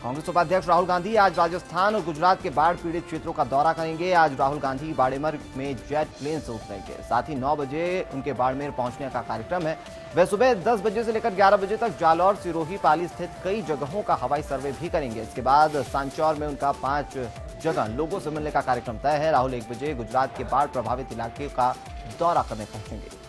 कांग्रेस उपाध्यक्ष राहुल गांधी आज राजस्थान और गुजरात के बाढ़ पीड़ित क्षेत्रों का दौरा करेंगे। आज राहुल गांधी बाड़ेमर में जेट प्लेन से उतरेंगे। साथ ही 9 बजे उनके बाड़मेर पहुंचने का कार्यक्रम है। वे सुबह 10 बजे से लेकर 11 बजे तक जालौर, सिरोही, पाली स्थित कई जगहों का हवाई सर्वे भी करेंगे। इसके बाद सांचौर में उनका 5 जगह लोगों से मिलने का कार्यक्रम तय है। राहुल 1 बजे गुजरात के बाढ़ प्रभावित इलाके का दौरा करने पहुंचेंगे।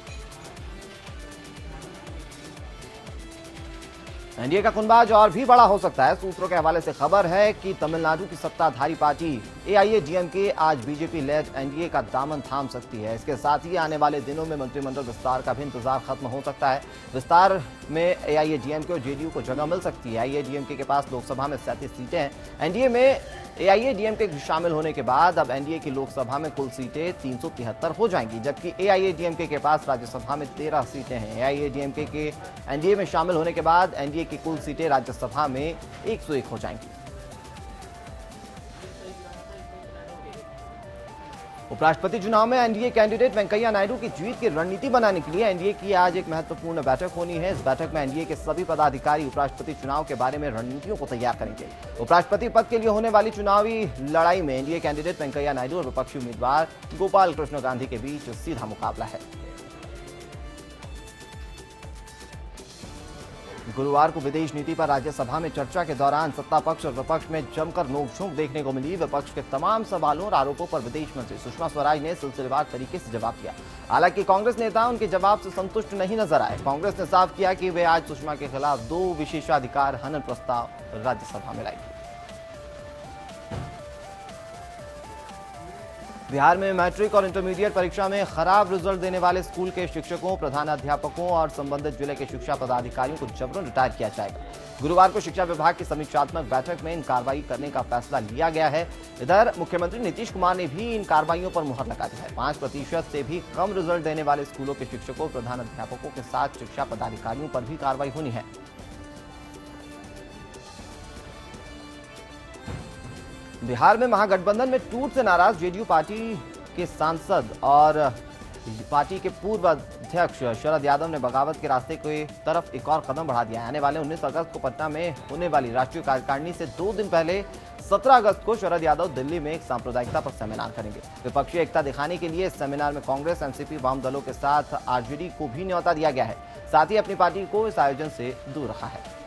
एनडीए का कुंभाज और भी बड़ा हो सकता है। सूत्रों के हवाले से खबर है कि तमिलनाडु की सत्ताधारी पार्टी एआईएडीएमके आज बीजेपी लेड एनडीए का दामन थाम सकती है। इसके साथ ही आने वाले दिनों में मंत्रिमंडल विस्तार का भी इंतजार खत्म हो सकता है। विस्तार में एआईएडीएमके और जेडीयू को जगह मिल सकती है। एआईएडीएमके के पास लोकसभा में 37 सीटें हैं। एनडीए में एआईएडीएमके शामिल होने के बाद अब एनडीए की लोकसभा में कुल सीटें 373 हो जाएंगी, जबकि एआईएडीएमके के पास राज्यसभा में 13 सीटें हैं। एआईएडीएमके के एनडीए में शामिल होने के बाद एनडीए की कुल सीटें राज्यसभा में 101 हो जाएंगी। उपराष्ट्रपति चुनाव में एनडीए कैंडिडेट वेंकैया नायडू की जीत की रणनीति बनाने के लिए एनडीए की आज एक महत्वपूर्ण बैठक होनी है। इस बैठक में एनडीए के सभी पदाधिकारी उपराष्ट्रपति चुनाव के बारे में रणनीतियों को तैयार करेंगे। उपराष्ट्रपति पद के लिए होने वाली चुनावी लड़ाई में एनडीए कैंडिडेट वेंकैया नायडू और विपक्षी उम्मीदवार गोपाल कृष्ण गांधी के बीच सीधा मुकाबला है। गुरुवार को विदेश नीति पर राज्यसभा में चर्चा के दौरान सत्ता पक्ष और विपक्ष में जमकर नोकझोंक देखने को मिली। विपक्ष के तमाम सवालों और आरोपों पर विदेश मंत्री सुषमा स्वराज ने सिलसिलेवार तरीके से जवाब दिया। हालांकि कांग्रेस नेता उनके जवाब से संतुष्ट नहीं नजर आए। कांग्रेस ने साफ किया कि वे आज सुषमा के खिलाफ 2 विशेषाधिकार हनन प्रस्ताव राज्यसभा में लाएगी। बिहार में मैट्रिक और इंटरमीडिएट परीक्षा में खराब रिजल्ट देने वाले स्कूल के शिक्षकों, प्रधानाध्यापकों और संबंधित जिले के शिक्षा पदाधिकारियों को जबरन रिटायर किया जाएगा। गुरुवार को शिक्षा विभाग की समीक्षात्मक बैठक में इन कार्रवाई करने का फैसला लिया गया है। इधर मुख्यमंत्री नीतीश कुमार ने भी इन कार्रवाइयों पर मुहर लगा दी है। 5% से भी कम रिजल्ट देने वाले स्कूलों के शिक्षकों, प्रधानाध्यापकों के साथ शिक्षा पदाधिकारियों पर भी कार्रवाई होनी है। बिहार में महागठबंधन में टूट से नाराज जेडीयू पार्टी के सांसद और पार्टी के पूर्व अध्यक्ष शरद यादव ने बगावत के रास्ते की तरफ एक और कदम बढ़ा दिया है। आने वाले 19 अगस्त को पटना में होने वाली राष्ट्रीय कार्यकारिणी से 2 दिन पहले 17 अगस्त को शरद यादव दिल्ली में एक सांप्रदायिकता पर सेमिनार करेंगे। विपक्षी एकता दिखाने के लिए इस सेमिनार में कांग्रेस, एनसीपी, वाम दलों के साथ आरजेडी को भी न्योता दिया गया है। साथ ही अपनी पार्टी को इस आयोजन से दूर रखा है।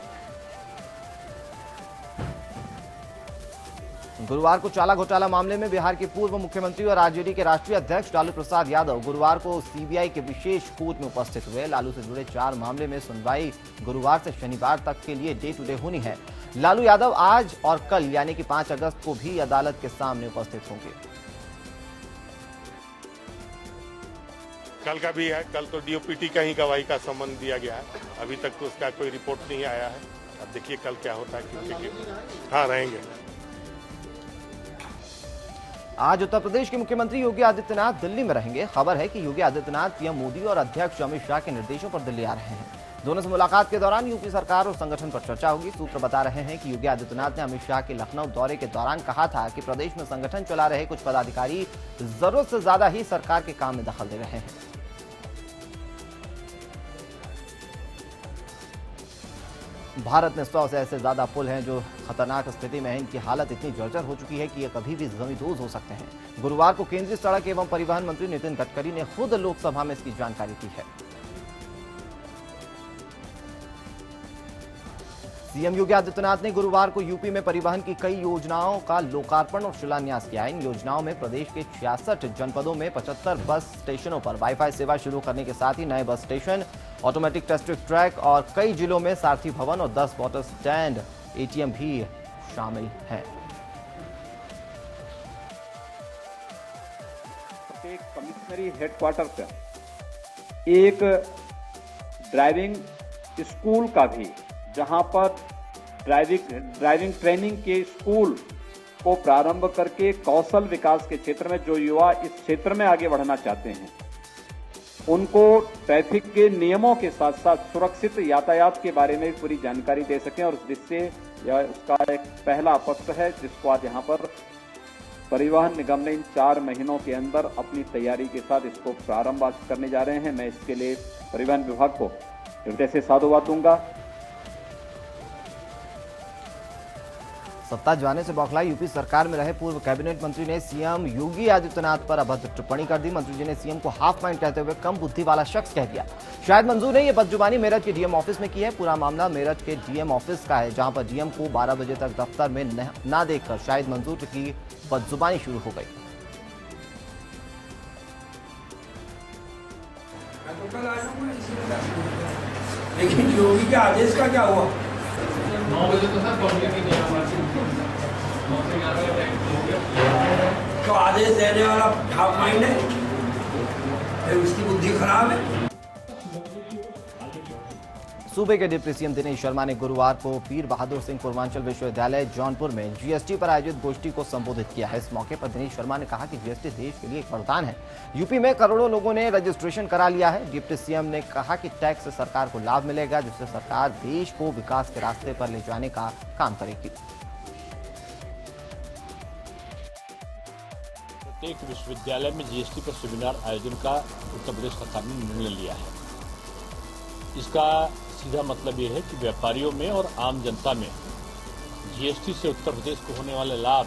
गुरुवार को चाला घोटाला मामले में बिहार के पूर्व मुख्यमंत्री और आरजेडी के राष्ट्रीय अध्यक्ष लालू प्रसाद यादव गुरुवार को सीबीआई के विशेष कोर्ट में उपस्थित हुए। लालू से जुड़े 4 मामले में सुनवाई गुरुवार से शनिवार तक के लिए डे टू डे होनी है। लालू यादव आज और कल यानी कि 5 अगस्त को भी अदालत के सामने उपस्थित होंगे। कल का भी है। कल तो डीओपीटी का ही गवाही का संबंध दिया गया है। अभी तक तो उसका कोई रिपोर्ट नहीं आया है। अब देखिए कल क्या होता है। क्योंकि हाँ रहेंगे। आज उत्तर प्रदेश के मुख्यमंत्री योगी आदित्यनाथ दिल्ली में रहेंगे। खबर है कि योगी आदित्यनाथ पीएम मोदी और अध्यक्ष अमित शाह के निर्देशों पर दिल्ली आ रहे हैं। दोनों से मुलाकात के दौरान यूपी सरकार और संगठन पर चर्चा होगी। सूत्र बता रहे हैं कि योगी आदित्यनाथ ने अमित शाह के लखनऊ दौरे के दौरान कहा था कि प्रदेश में संगठन चला रहे कुछ पदाधिकारी जरूरत से ज्यादा ही सरकार के काम में दखल दे रहे हैं। भारत में 100 से ऐसे ज्यादा पुल हैं जो खतरनाक स्थिति में हैं। इनकी हालत इतनी जर्जर हो चुकी है कि ये कभी भी जमींदोज हो सकते हैं। गुरुवार को केंद्रीय सड़क एवं परिवहन मंत्री नितिन गडकरी ने खुद लोकसभा में इसकी जानकारी दी है। सीएम योगी आदित्यनाथ ने गुरुवार को यूपी में परिवहन की कई योजनाओं का लोकार्पण और शिलान्यास किया है। इन योजनाओं में प्रदेश के 66 जनपदों में 75 बस स्टेशनों पर वाईफाई सेवा शुरू करने के साथ ही नए bus station, automatic testing track और कई जिलों में सारथी भवन और 10 वाटर स्टैंड, एटीएम भी शामिल हैं। एक कमिश्नरी हेडक्वार्टर पर एक ड्राइविंग स्कूल का भी, जहां पर ड्राइविंग ट्रेनिंग के स्कूल को प्रारंभ करके कौशल विकास के क्षेत्र में जो युवा इस क्षेत्र में आगे बढ़ना चाहते हैं उनको ट्रैफिक के नियमों के साथ साथ सुरक्षित यातायात के बारे में पूरी जानकारी दे सकें। और उस दृष्टि से उसका एक पहला पक्ष है जिसको आज यहाँ पर परिवहन निगम ने इन 4 महीनों के अंदर अपनी तैयारी के साथ इसको प्रारंभ आज करने जा रहे हैं। मैं इसके लिए परिवहन विभाग को हृदय से साधुवाद दूंगा। सत्ता जाने से बौखलाई यूपी सरकार में रहे पूर्व कैबिनेट मंत्री ने सीएम योगी आदित्यनाथ पर अभद्र टिप्पणी कर दी। मंत्री जी ने सीएम को हाफ माइंड कहते हुए कम बुद्धि वाला शख्स कह दिया। शाहिद मंजूर ने यह बदजुबानी मेरठ के डीएम ऑफिस में की है। पूरा मामला मेरठ के डीएम ऑफिस का है, जहां पर डीएम को 12 बजे तक दफ्तर में न देखकर शाहिद मंजूर की बदजुबानी शुरू हो गई। लेकिन योगी के आदेश का क्या हुआ? 9 बजे तो सर पब्लिक ही नहीं आ तो आदेश देने वाला हाफ माइंड है, फिर उसकी बुद्धि खराब है। सूबे के डिप्टी सीएम दिनेश शर्मा ने गुरुवार को वीर बहादुर सिंह पूर्वांचल विश्वविद्यालय जौनपुर में जीएसटी पर आयोजित गोष्ठी को संबोधित किया है। इस मौके पर दिनेश शर्मा ने कहा कि जीएसटी देश के लिए एक वरदान है। यूपी में करोड़ों लोगों ने रजिस्ट्रेशन करा लिया है। डिप्टी सीएम ने कहा कि टैक्स से सरकार को लाभ मिलेगा, जिससे सरकार देश को विकास के रास्ते पर ले जाने का काम करेगी। प्रत्येक विश्वविद्यालय में जीएसटी पर सेमिनार आयोजन का उत्तर प्रदेश सरकार ने निर्णय लिया है। इसका सीधा मतलब यह है कि व्यापारियों में और आम जनता में जीएसटी से उत्तर प्रदेश को होने वाले लाभ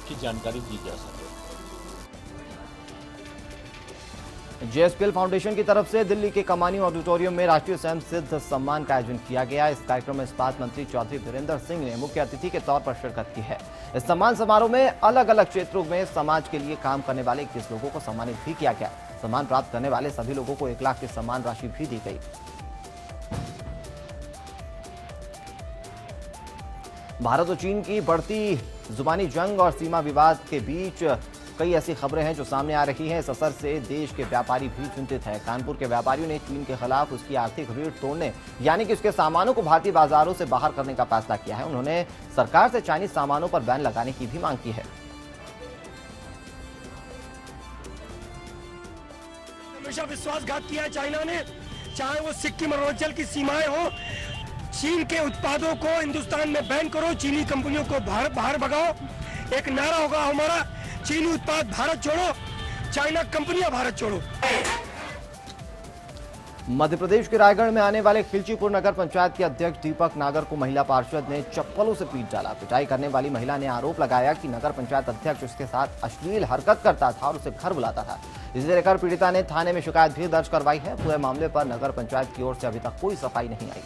की जानकारी दी जा सके। जेएसपीएल फाउंडेशन की तरफ से दिल्ली के कमानी ऑडिटोरियम में राष्ट्रीय स्वयं सिद्ध सम्मान का आयोजन किया गया। इस कार्यक्रम में इस्पात मंत्री चौधरी वीरेंद्र सिंह ने मुख्य अतिथि के तौर पर शिरकत की है। इस सम्मान समारोह में अलग अलग क्षेत्रों में समाज के लिए काम करने वाले 21 लोगों को सम्मानित भी किया गया। सम्मान प्राप्त करने वाले सभी लोगों को 1 लाख की सम्मान राशि भी दी गई। भारत और चीन की बढ़ती जुबानी जंग और सीमा विवाद के बीच कई ऐसी खबरें हैं जो सामने आ रही हैं। इस असर से देश के व्यापारी भी चिंतित हैं। कानपुर के व्यापारियों ने चीन के खिलाफ उसकी आर्थिक रीढ़ तोड़ने यानी कि उसके सामानों को भारतीय बाजारों से बाहर करने का फैसला किया है। उन्होंने सरकार से चाइनीज सामानों पर बैन लगाने की भी मांग की है। हमेशा विश्वासघात किया है चाइना ने, चाहे वो सिक्किम अरुणाचल की सीमाएं हो। चीन के उत्पादों को हिंदुस्तान में बैन करो, चीनी कंपनियों को बाहर भगाओ। एक नारा होगा हमारा, चीनी उत्पाद भारत छोड़ो, चाइना कंपनियां भारत छोड़ो। मध्य प्रदेश के रायगढ़ में आने वाले खिलचीपुर नगर पंचायत के अध्यक्ष दीपक नागर को महिला पार्षद ने चप्पलों से पीट डाला। पिटाई करने वाली महिला ने आरोप लगाया कि नगर पंचायत अध्यक्ष उसके साथ अश्लील हरकत करता था और उसे घर बुलाता था। इसे लेकर पीड़िता ने थाने में शिकायत भी दर्ज करवाई है। पूरे मामले पर नगर पंचायत की ओर से अभी तक कोई सफाई नहीं आई।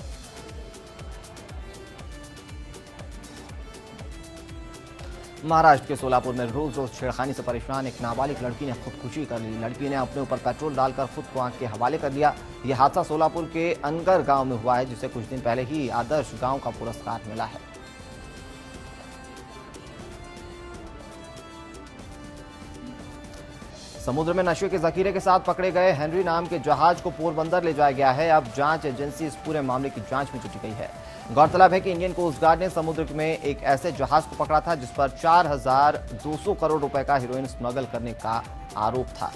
महाराष्ट्र के सोलापुर में रोज रोज छेड़खानी से परेशान एक नाबालिग लड़की ने खुदकुशी कर ली। लड़की ने अपने ऊपर पेट्रोल डालकर खुद को आग के हवाले कर लिया। यह हादसा सोलापुर के अनगर गांव में हुआ है, जिसे कुछ दिन पहले ही आदर्श गांव का पुरस्कार मिला है। समुद्र में नशे के जखीरे के साथ पकड़े गए हेनरी नाम के जहाज को पोरबंदर ले जाया गया है। अब जांच एजेंसी इस पूरे मामले की जांच में जुटी गई है। गौरतलब है कि इंडियन कोस्ट गार्ड ने समुद्र में एक ऐसे जहाज को पकड़ा था जिस पर 4,200 करोड़ रुपए का हेरोइन स्मगल करने का आरोप था।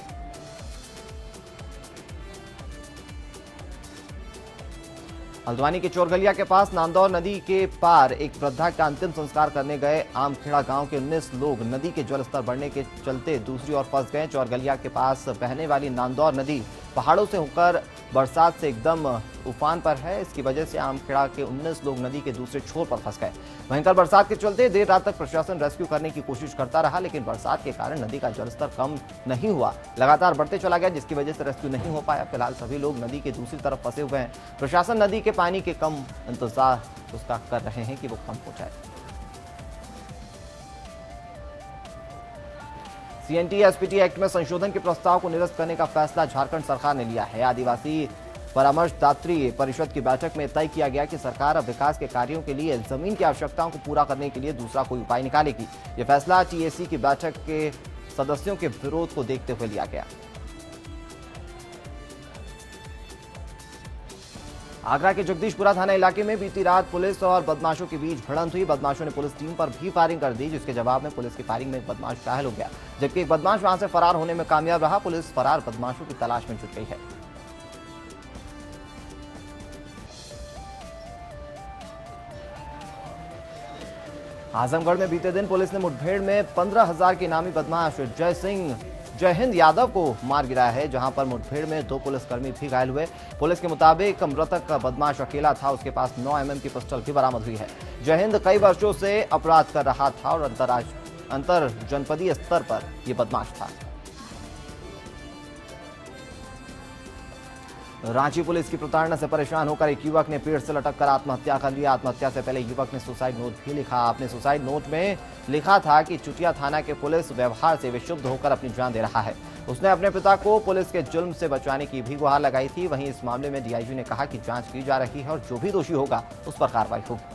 हल्द्वानी के चोरगलिया के पास नांदौर नदी के पार एक वृद्धा का अंतिम संस्कार करने गए आमखेड़ा गांव के 19 लोग नदी के जलस्तर बढ़ने के चलते दूसरी ओर फंस गए। चोरगलिया के पास बहने वाली नांदौर नदी पहाड़ों से होकर बरसात से एकदम उफान पर है। इसकी वजह से आमखेड़ा के 19 लोग नदी के दूसरे छोर पर फंस गए। भयंकर बरसात के चलते देर रात तक प्रशासन रेस्क्यू करने की कोशिश करता रहा, लेकिन बरसात के कारण नदी का जलस्तर कम नहीं हुआ, लगातार बढ़ते चला गया, जिसकी वजह से रेस्क्यू नहीं हो पाया। फिलहाल सभी लोग नदी के दूसरी तरफ फंसे हुए हैं। प्रशासन नदी के पानी के कम इंतजार उसका कर रहे हैं कि वो कम हो जाए। सीएनटी एसपीटी एक्ट में संशोधन के प्रस्ताव को निरस्त करने का फैसला झारखंड सरकार ने लिया है। आदिवासी परामर्शदात्री परिषद की बैठक में तय किया गया कि सरकार अब विकास के कार्यों के लिए जमीन की आवश्यकताओं को पूरा करने के लिए दूसरा कोई उपाय निकालेगी। यह फैसला टीएसी की बैठक के सदस्यों के विरोध को देखते हुए लिया गया। आगरा के जगदीशपुरा थाना इलाके में बीती रात पुलिस और बदमाशों के बीच भिड़ंत हुई। बदमाशों ने पुलिस टीम पर भी फायरिंग कर दी, जिसके जवाब में पुलिस की फायरिंग में एक बदमाश घायल हो गया, जबकि एक बदमाश वहां से फरार होने में कामयाब रहा। पुलिस फरार बदमाशों की तलाश में जुट गई है। आजमगढ़ में बीते दिन पुलिस ने मुठभेड़ में 15,000 के इनामी बदमाश जय सिंह जय हिंद यादव को मार गिराया है, जहां पर मुठभेड़ में 2 पुलिसकर्मी भी घायल हुए। पुलिस के मुताबिक मृतक बदमाश अकेला था, उसके पास 9 mm की पिस्टल भी बरामद हुई है। जय हिंद कई वर्षों से अपराध कर रहा था और अंतर जनपदीय स्तर पर यह बदमाश था। रांची पुलिस की प्रताड़ना से परेशान होकर एक युवक ने पेड़ से लटक कर आत्महत्या कर लिया। आत्महत्या से पहले युवक ने सुसाइड नोट भी लिखा। अपने सुसाइड नोट में लिखा था कि चुटिया थाना के पुलिस व्यवहार से विक्षुब्ध होकर अपनी जान दे रहा है। उसने अपने पिता को पुलिस के जुल्म से बचाने की भी गुहार लगाई थी। वहीं इस मामले में डीआईजी ने कहा कि जांच की जा रही है और जो भी दोषी होगा उस पर कार्रवाई होगी।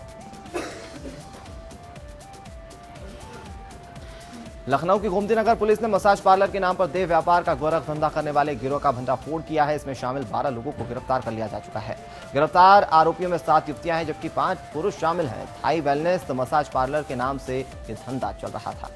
लखनऊ की गोमती नगर पुलिस ने मसाज पार्लर के नाम पर देह व्यापार का गोरख धंधा करने वाले गिरोह का भंडाफोड़ किया है। इसमें शामिल 12 लोगों को गिरफ्तार कर लिया जा चुका है। गिरफ्तार आरोपियों में 7 युवतियां हैं, जबकि 5 पुरुष शामिल हैं। थाई वेलनेस मसाज पार्लर के नाम से यह धंधा चल रहा था।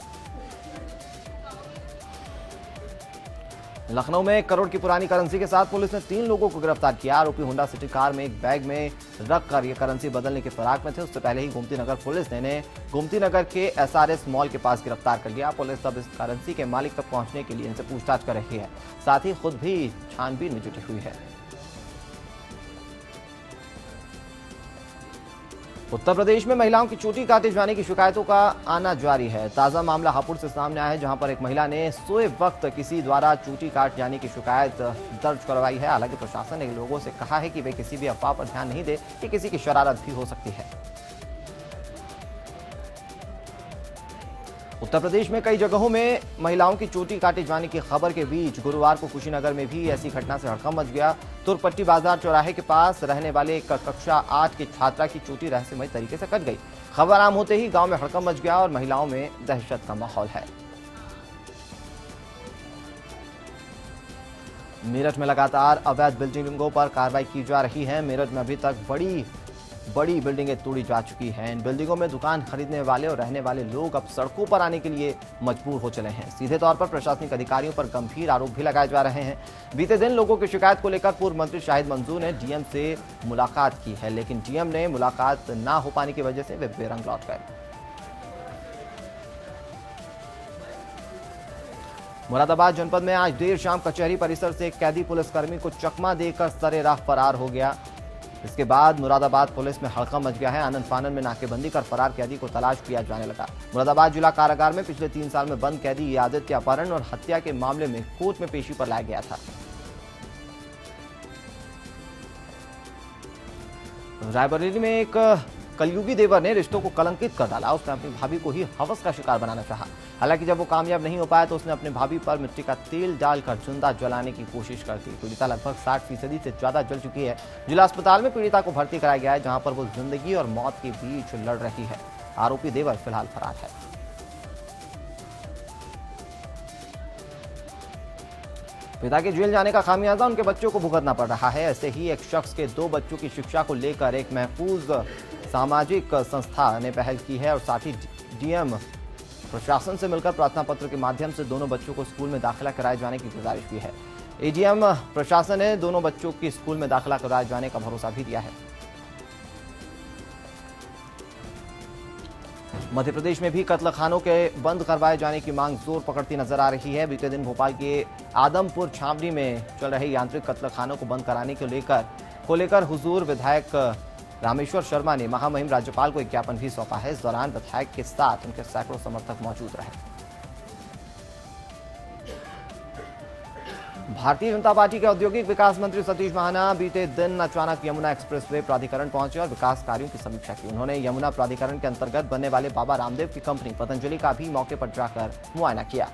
लखनऊ में 1 करोड़ की पुरानी करेंसी के साथ पुलिस ने 3 लोगों को गिरफ्तार किया। आरोपी होंडा सिटी कार में एक बैग में रखकर यह करेंसी बदलने के फिराक में थे। उससे पहले ही गोमती नगर पुलिस ने गोमती नगर के SRS मॉल के पास गिरफ्तार कर लिया। पुलिस अब इस करेंसी के मालिक तक पहुंचने के लिए इनसे पूछताछ कर रही है, साथ ही खुद भी छानबीन में जुटी हुई है। उत्तर प्रदेश में महिलाओं की चोटी काटे जाने की शिकायतों का आना जारी है। ताजा मामला हापुड़ से सामने आया है, जहां पर एक महिला ने सोए वक्त किसी द्वारा चोटी काट जाने की शिकायत दर्ज करवाई है। हालांकि प्रशासन ने लोगों से कहा है कि वे किसी भी अफवाह पर ध्यान नहीं दे कि किसी की शरारत भी हो सकती है। उत्तर प्रदेश में कई जगहों में महिलाओं की चोटी काटे जाने की खबर के बीच गुरुवार को कुशीनगर में भी ऐसी घटना से हड़कंप मच गया। तुरपट्टी बाजार चौराहे के पास रहने वाले एक कक्षा 8 की छात्रा की चोटी रहस्यमय तरीके से कट गई। खबर आम होते ही गांव में हड़कंप मच गया और महिलाओं में दहशत का माहौल है। मेरठ में लगातार अवैध बिल्डिंगों पर कार्रवाई की जा रही है। मेरठ में अभी तक बड़ी बिल्डिंगें तोड़ी जा चुकी हैं। इन बिल्डिंगों में दुकान खरीदने वाले और रहने वाले लोग अब सड़कों पर आने के लिए मजबूर हो चले हैं। सीधे तौर पर प्रशासनिक अधिकारियों पर गंभीर आरोप भी लगाए जा रहे हैं। बीते दिन लोगों की शिकायत को लेकर पूर्व मंत्री शाहिद मंसूर ने डीएम से मुलाकात की है, लेकिन डीएम ने मुलाकात ना हो पाने की वजह से वे बेरंग लौट गए। मुरादाबाद जनपद में आज देर शाम कचहरी परिसर से एक कैदी पुलिसकर्मी को चकमा देकर सरेराह फरार हो गया। इसके बाद मुरादाबाद पुलिस में हड़कंप मच गया है। आनन फानन में नाकेबंदी कर फरार कैदी को तलाश किया जाने लगा। मुरादाबाद जिला कारागार में पिछले 3 साल में बंद कैदी आदित्य अपहरण और हत्या के मामले में कोर्ट में पेशी पर लाया गया था। रायबरेली में एक कलयुगी देवर ने रिश्तों को कलंकित कर डाला। उसने अपनी भाभी को ही हवस का शिकार बनाना चाहा। हालांकि जब वो कामयाब नहीं हो पाया तो उसने अपनी भाभी पर मिट्टी का तेल डालकर जिंदा जलाने की कोशिश कर दी। पीड़िता लगभग 60% से ज्यादा जल चुकी है। जिला अस्पताल में पीड़िता को भर्ती कराया गया है, जहां पर वो जिंदगी और मौत के बीच लड़ रही है। आरोपी देवर फिलहाल फरार है। पिता के जेल जाने का खामियाजा उनके बच्चों को भुगतना पड़ रहा है। ऐसे ही एक शख्स के 2 बच्चों की शिक्षा को लेकर एक महफूज सामाजिक संस्था ने पहल की है और साथ ही डीएम प्रशासन से मिलकर प्रार्थना पत्र के माध्यम से दोनों बच्चों को स्कूल में दाखिला कराए जाने की गुजारिश की है। एडीएम प्रशासन ने दोनों बच्चों की स्कूल में दाखिला कराए जाने का भरोसा भी दिया है। मध्य प्रदेश में भी कत्लखानों के बंद करवाए जाने की मांग जोर पकड़ती नजर आ रही है। बीते दिन भोपाल के आदमपुर छावनी में चल रहे यांत्रिक कत्लखानों को बंद कराने को लेकर हुजूर विधायक रामेश्वर शर्मा ने महामहिम राज्यपाल को एक ज्ञापन भी सौंपा है। इस दौरान विधायक के साथ उनके सैकड़ों समर्थक मौजूद रहे। भारतीय जनता पार्टी के औद्योगिक विकास मंत्री सतीश महाना बीते दिन अचानक यमुना एक्सप्रेसवे प्राधिकरण पहुंचे और विकास कार्यों की समीक्षा की। उन्होंने यमुना प्राधिकरण के अंतर्गत बनने वाले बाबा रामदेव की कंपनी पतंजलि का भी मौके पर जाकर मुआयना किया।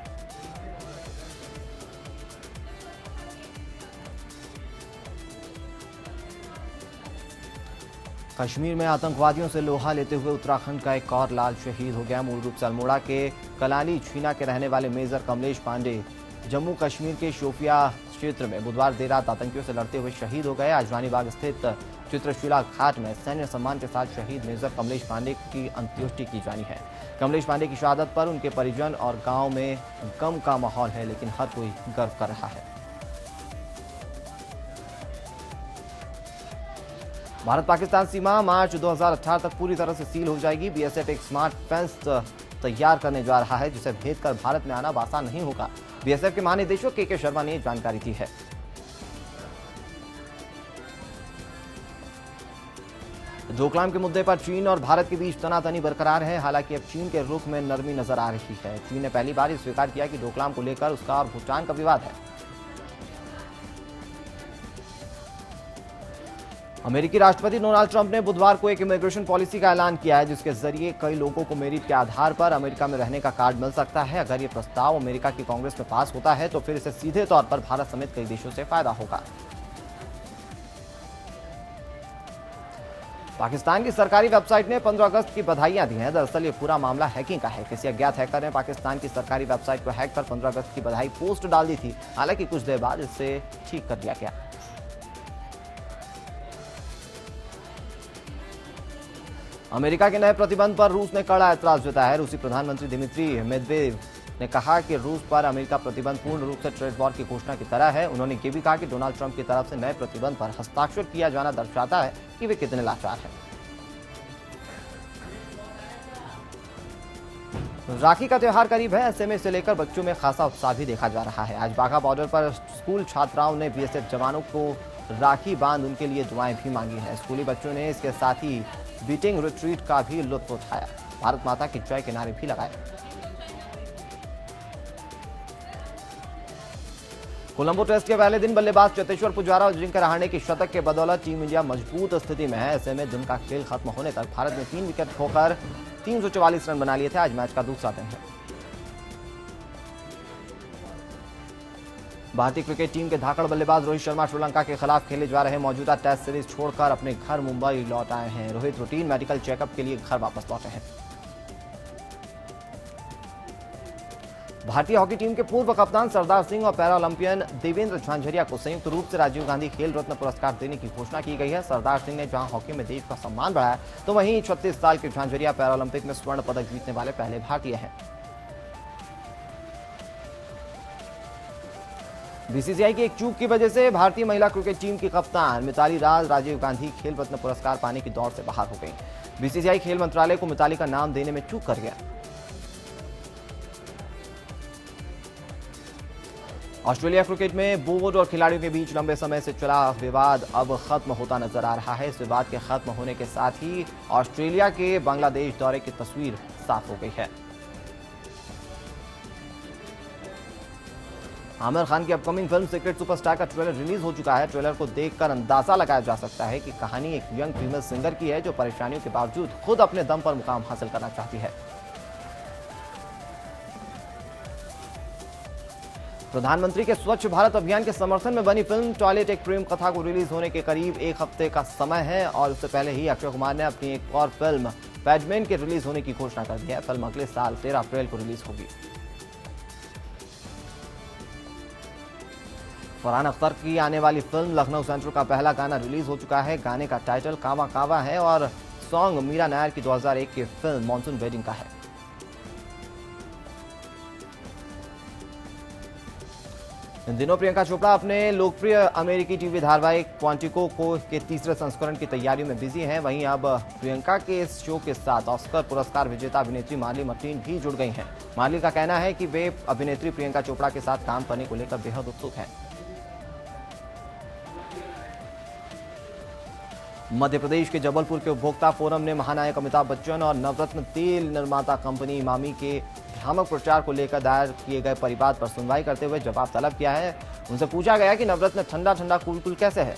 कश्मीर में आतंकवादियों से लोहा लेते हुए उत्तराखंड का एक और लाल शहीद हो गया। मूल रूप से अल्मोड़ा के कलाली छीना के रहने वाले मेजर कमलेश पांडे जम्मू कश्मीर के शोपिया क्षेत्र में बुधवार देर रात आतंकियों से लड़ते हुए शहीद हो गए। आज रानीबाग स्थित चित्रशिला घाट में सैन्य सम्मान के साथ शहीद मेजर कमलेश पांडे की अंत्येष्टि की जानी है। कमलेश पांडे की शहादत पर उनके परिजन और गांव में गम का माहौल है, लेकिन हर कोई गर्व कर रहा है। भारत पाकिस्तान सीमा मार्च 2018 तक पूरी तरह से सील हो जाएगी। बीएसएफ एक स्मार्ट फेंस तैयार करने जा रहा है, जिसे भेदकर भारत में आना आसान नहीं होगा। बीएसएफ के महानिदेशक के शर्मा ने जानकारी दी है। डोकलाम के मुद्दे पर चीन और भारत के बीच तनातनी बरकरार है। हालांकि अब चीन के रुख में नरमी नजर आ रही है। चीन ने पहली बार स्वीकार किया कि डोकलाम को लेकर उसका और भूटान का विवाद है। अमेरिकी राष्ट्रपति डोनाल्ड ट्रंप ने बुधवार को एक इमिग्रेशन पॉलिसी का ऐलान किया है, जिसके जरिए कई लोगों को मेरिट के आधार पर अमेरिका में रहने का कार्ड मिल सकता है। अगर ये प्रस्ताव अमेरिका की कांग्रेस में पास होता है तो फिर इसे सीधे तौर पर भारत समेत कई देशों से फायदा होगा। पाकिस्तान की सरकारी वेबसाइट ने 15 अगस्त की बधाइयां दी हैं। दरअसल ये पूरा मामला हैकिंग का है। किसी अज्ञात हैकर ने पाकिस्तान की सरकारी वेबसाइट को हैक कर 15 अगस्त की बधाई पोस्ट डाल दी थी। हालांकि कुछ देर बाद इसे ठीक कर दिया गया। अमेरिका के नए प्रतिबंध पर रूस ने कड़ा ऐतराज जताया है। रूसी प्रधानमंत्री दिमित्री मेदवेदेव ने कहा कि रूस पर अमेरिका प्रतिबंध पूर्ण रूप से ट्रेड वॉर की घोषणा की तरह है। उन्होंने ये भी कहा कि डोनाल्ड ट्रंप की तरफ से नए प्रतिबंध पर हस्ताक्षर किया जाना दर्शाता है कि वे कितने लाचार हैं। राखी का त्योहार करीब है। ऐसे में इसे लेकर बच्चों में खासा उत्साह भी देखा जा रहा है। आज बाघा बॉर्डर पर स्कूल छात्राओं ने बीएसएफ जवानों को राखी बांध उनके लिए दुआएं भी मांगी हैं। स्कूली बच्चों ने इसके साथ ही बीटिंग रिट्रीट का भी लुत्फ उठाया। भारत माता की जय के नारे भी लगाए। कोलंबो टेस्ट के पहले दिन बल्लेबाज चेतेश्वर पुजारा और अजिंक्य रहाणे की शतक के बदौलत टीम इंडिया मजबूत स्थिति में है। ऐसे में दिन का खेल खत्म होने तक भारत ने 3 विकेट खोकर 344 रन बना लिए थे। आज मैच का दूसरा दिन है। भारतीय क्रिकेट टीम के धाकड़ बल्लेबाज रोहित शर्मा श्रीलंका के खिलाफ खेले जा रहे मौजूदा टेस्ट सीरीज छोड़कर अपने घर मुंबई लौट आए हैं। रोहित रूटीन मेडिकल चेकअप के लिए घर वापस लौटे हैं। भारतीय हॉकी टीम के पूर्व कप्तान सरदार सिंह और पैरा ओलंपियन देवेंद्र झांझरिया को संयुक्त रूप से राजीव गांधी खेल रत्न पुरस्कार देने की घोषणा की गई है। सरदार सिंह ने जहां हॉकी में देश का सम्मान बढ़ाया, तो वहीं 36 साल के झांझरिया पैरा ओलंपिक में स्वर्ण पदक जीतने वाले पहले भारतीय हैं। बीसीसीआई की एक चूक की वजह से भारतीय महिला क्रिकेट टीम की कप्तान मिताली राज राजीव गांधी खेल रत्न पुरस्कार पाने की दौड़ से बाहर हो गई। बीसीसीआई खेल मंत्रालय को मिताली का नाम देने में चूक कर गया। ऑस्ट्रेलिया क्रिकेट में बोर्ड और खिलाड़ियों के बीच लंबे समय से चला विवाद अब खत्म होता नजर आ रहा है। इस विवाद के खत्म होने के साथ ही ऑस्ट्रेलिया के बांग्लादेश दौरे की तस्वीर साफ हो गई है। आमिर खान की अपकमिंग फिल्म सीक्रेट सुपरस्टार का ट्रेलर रिलीज हो चुका है। ट्रेलर को देखकर अंदाजा लगाया जा सकता है कि कहानी एक यंग फीमेल सिंगर की है जो परेशानियों के बावजूद खुद अपने दम पर मुकाम हासिल करना चाहती है। प्रधानमंत्री के स्वच्छ भारत अभियान के समर्थन में बनी फिल्म टॉयलेट एक प्रेम कथा को रिलीज होने के करीब एक हफ्ते का समय है और उससे पहले ही अक्षय कुमार ने अपनी एक और फिल्म पैडमैन के रिलीज होने की घोषणा कर दी है। फिल्म अगले साल 13 अप्रैल को रिलीज होगी। फरहान अख्तर की आने वाली फिल्म लखनऊ सेंट्रल का पहला गाना रिलीज हो चुका है। गाने का टाइटल कावा कावा है और सॉन्ग मीरा नायर की 2001 की फिल्म मॉनसून वेडिंग का है। इन दिनों प्रियंका चोपड़ा अपने लोकप्रिय अमेरिकी टीवी धारावाहिक क्वांटिको के तीसरे संस्करण की तैयारियों में बिजी हैं। वहीं अब प्रियंका के इस शो के साथ ऑस्कर पुरस्कार विजेता अभिनेत्री मार्ली मर्टिन भी जुड़ गई हैं। मार्ली का कहना है कि वे अभिनेत्री प्रियंका चोपड़ा के साथ काम करने को लेकर बेहद उत्सुक हैं। मध्य प्रदेश के जबलपुर के उपभोक्ता फोरम ने महानायक अमिताभ बच्चन और नवरत्न तेल निर्माता कंपनी इमामी के भ्रामक प्रचार को लेकर दायर किए गए परिवाद पर सुनवाई करते हुए जवाब तलब किया है। उनसे पूछा गया कि नवरत्न ठंडा ठंडा कूल कूल कैसे है।